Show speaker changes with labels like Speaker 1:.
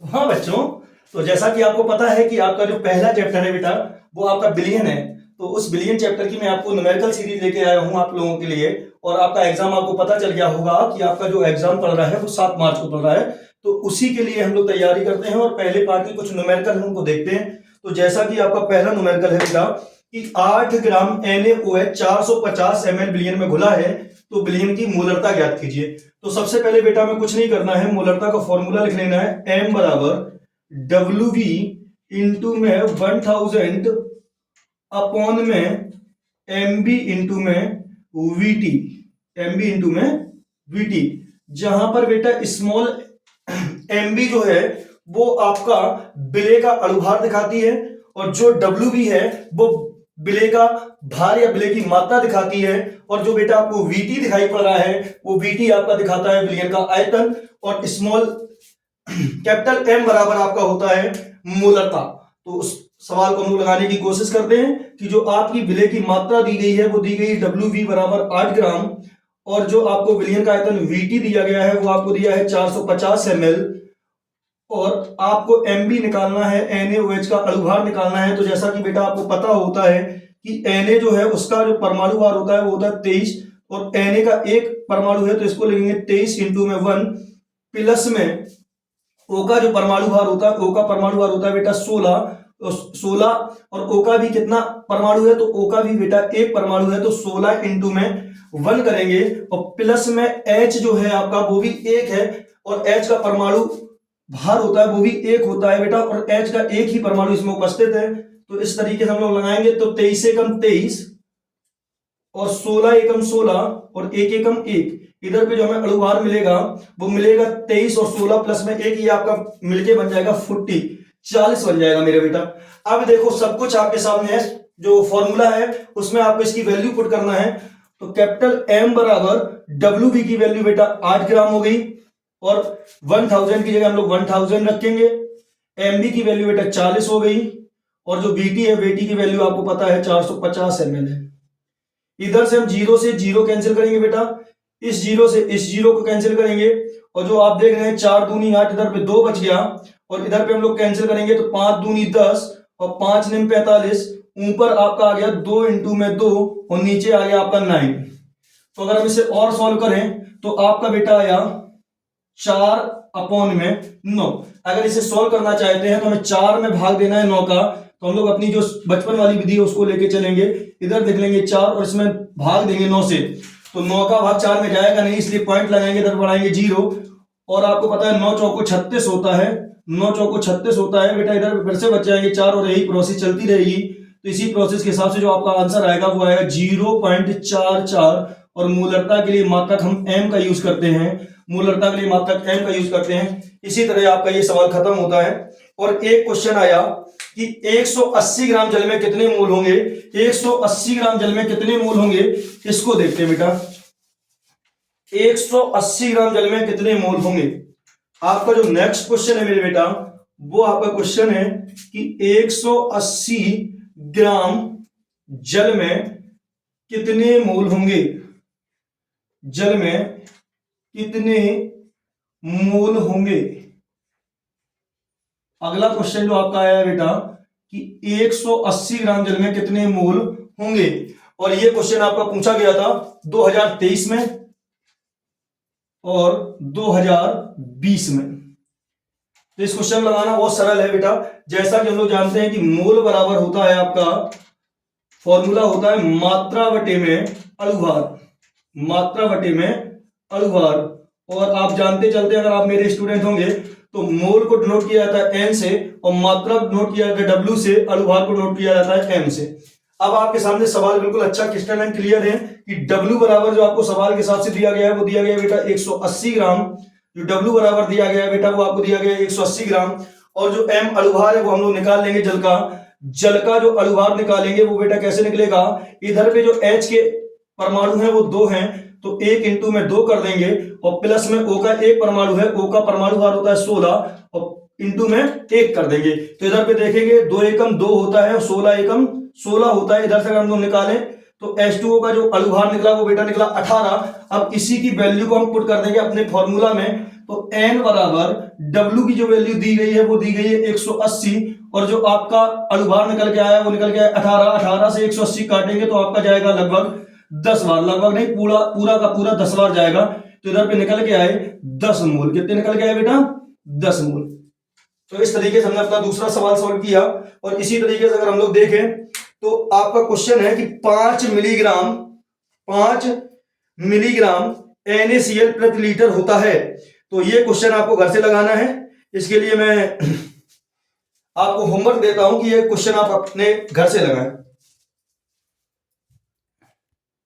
Speaker 1: हाँ बच्चों, तो जैसा कि आपको पता है कि आपका जो पहला चैप्टर है बेटा वो आपका बिलियन है। तो उस बिलियन चैप्टर की मैं आपको न्यूमेरिकल सीरीज लेके आया हूँ आप लोगों के लिए। और आपका एग्जाम आपको पता चल गया होगा कि आपका जो एग्जाम पड़ रहा है वो 7 मार्च को पड़ रहा है। तो उसी के लिए हम लोग तैयारी करते हैं और पहले पार्ट की कुछ न्यूमेरिकल हम उनको देखते हैं। तो जैसा कि आपका पहला न्यूमेरिकल है बेटा कि 8 ग्राम NaOH 450 ml बिलियन में घुला है, तो बिलियन की मोलरता ज्ञात कीजिए। तो सबसे पहले बेटा में कुछ नहीं करना है, मोलरता का फॉर्मूला लिख लेना है, m बराबर WV इंटू में 1000 अपॉन में MB इंटू में VT, MB इंटू में VT, जहां पर बेटा स्मॉल MB जो है वो आपका बिले का अणुभार दिखाती है और जो WV है वो बिले का भार या बिले की मात्रा दिखाती है। और जो बेटा आपको VT दिखाई पड़ रहा है वो VT आपका दिखाता है बिलियन का आयतन। और स्मॉल कैपिटल M बराबर आपका होता है मोलरता। तो उस सवाल को हम लोग लगाने की कोशिश करते हैं कि जो आपकी विलय की मात्रा दी गई है वो दी गई WV बराबर 8 ग्राम, और जो आपको विलियन का आयतन VT दिया गया है वो आपको दिया है 450 ml, और आपको MB निकालना है, NaOH का अणुभार निकालना है। तो जैसा कि बेटा आपको पता होता है कि Na जो है उसका जो परमाणु भार होता है वो होता है 23, और Na का एक परमाणु है तो इसको लिखेंगे 23 इंटू में 1 प्लस में O का जो परमाणु भार होता है, O का परमाणु भार होता है बेटा 16, और O का भी कितना परमाणु है, तो O का भी बेटा एक परमाणु है तो 16 इंटू में 1 करेंगे, और प्लस में H जो है आपका वो भी एक है, और H का परमाणु भार होता है वो भी एक होता है बेटा, और H का एक ही परमाणु इसमें उपस्थित है। तो इस तरीके से हम लोग लगाएंगे तो 23 एकम 23 और 16 एकम 16 और 1 एकम 1, इधर पे जो हमें अणुभार मिलेगा वो मिलेगा 23 और 16 प्लस में 1, ये आपका मिलके बन जाएगा 40 बन जाएगा मेरे बेटा। अब देखो सब कुछ आपके सामने है, जो फॉर्मूला है उसमें आपको इसकी वैल्यू पुट करना है। तो कैपिटल M बराबर WV की वैल्यू बेटा 8 ग्राम हो गई, और 1000 की जगह हम लोग 1000 रखेंगे। MB की वैल्यू बेटा 40 हो गई, और जो VT है VT की वैल्यू आपको पता है 450 ml है। इधर से हम जीरो से जीरो कैंसिल करेंगे बेटा, इस जीरो से इस जीरो को कैंसिल करेंगे, और जो आप देख रहे हैं 4 दूनी 8, इधर पे 2 बच गया, और इधर पे हम लोग कैंसिल करेंगे तो 5 दूनी 10 और 5 निम 45, ऊपर आपका आ गया 2 इंटू में 2 और नीचे आ गया आपका 9। तो अगर हम इसे और सॉल्व करें तो आपका बेटा आया 4 अपॉन में 9। अगर इसे सॉल्व करना चाहते हैं तो हमें 4 में भाग देना है 9 का, तो हम लोग अपनी जो बचपन वाली विधि है उसको लेके चलेंगे। इधर देख लेंगे 4 और इसमें भाग देंगे 9 से, तो 9 का भाग 4 में जाएगा नहीं, इसलिए पॉइंट लगाएंगे, इधर बढ़ाएंगे 0। और आपको पता है 9 चौको 36 होता है, 9 चौको 36 होता है बेटा, इधर फिर से बच जाएंगे 4 और यही प्रोसेस चलती रहेगी। तो इसी प्रोसेस के हिसाब से जो आपका आंसर आएगा वो आएगा 0.44। और मूलरता के लिए मात्रक हम M का यूज करते हैं, मूलरता के लिए मात्रक M का यूज करते हैं। इसी तरह आपका ये सवाल खत्म होता है। और एक क्वेश्चन आया कि 180 ग्राम जल में कितने मोल होंगे, 180 ग्राम जल में कितने मोल होंगे, इसको देखते हैं बेटा। 180 ग्राम जल में कितने मोल होंगे। आपका जो नेक्स्ट क्वेश्चन है मेरे बेटा वो आपका क्वेश्चन है कि 180 ग्राम जल में कितने मोल होंगे, जल में कितने मोल होंगे। अगला क्वेश्चन जो आपका आया है बेटा कि 180 ग्राम जल में कितने मोल होंगे, और ये क्वेश्चन आपका पूछा गया था 2023 में और 2020 में। तो इस क्वेश्चन लगाना बहुत सरल है बेटा। जैसा कि हम लोग जानते हैं कि मोल बराबर होता है आपका, फॉर्मूला होता है मात्रा बटे में अणुभार, मात्रा बटे में अणुभार। और आप जानते चलते अगर आप मेरे स्टूडेंट होंगे तो मोल को डिनोट किया जाता है N से, और मात्रा नोट किया जाता है W से, अणुभार को नोट किया जाता है M से। अब आपके सामने सवाल बिल्कुल अच्छा क्रिस्टल एंड क्लियर है कि W बराबर जो आपको सवाल के हिसाब से दिया गया है वो दिया गया है बेटा 180 ग्राम। जो W बराबर दिया गया है बेटा वो आपको दिया गया है 180 ग्राम, और जो M अणुभार है वो हम लोग निकाल लेंगे जल का। जल का जो अणुभार निकालेंगे वो बेटा कैसे निकलेगा, इधर पे जो H के परमाणु है वो 2 हैं तो 1 इंटू में 2 कर देंगे, और प्लस में O का एक परमाणु है, O का परमाणु भार होता है 16 और इंटू में 1 कर देंगे। तो इधर पे देखेंगे 2 एकम 2 होता है और 16 एकम 16 होता है। इधर से अगर हम लोग निकालें तो H2O का जो अणुभार निकला वो बेटा निकला 18। अब इसी की वैल्यू को हम पुट कर देंगे अपने फॉर्मूला में। तो n बराबर W की जो वैल्यू दी गई है वो दी गई है 180, और जो आपका अणुभार निकल के आया वो निकल के आया 18। 18 से 180 काटेंगे तो आपका जाएगा लगभग 10 बार, लगभग नहीं पूरा पूरा का पूरा 10 बार जाएगा। तो इधर पे निकल के आए 10 मूल। कितने निकल के आए बेटा? 10 मूल। तो इस तरीके से हमने अपना दूसरा सवाल सॉल्व किया। और इसी तरीके से अगर हम लोग देखें तो आपका क्वेश्चन है कि 5 मिलीग्राम NaCl प्रति लीटर होता है। तो ये क्वेश्चन आपको घर से लगाना है। इसके लिए मैं आपको होमवर्क देता हूं कि ये क्वेश्चन आप अपने घर से लगाएं।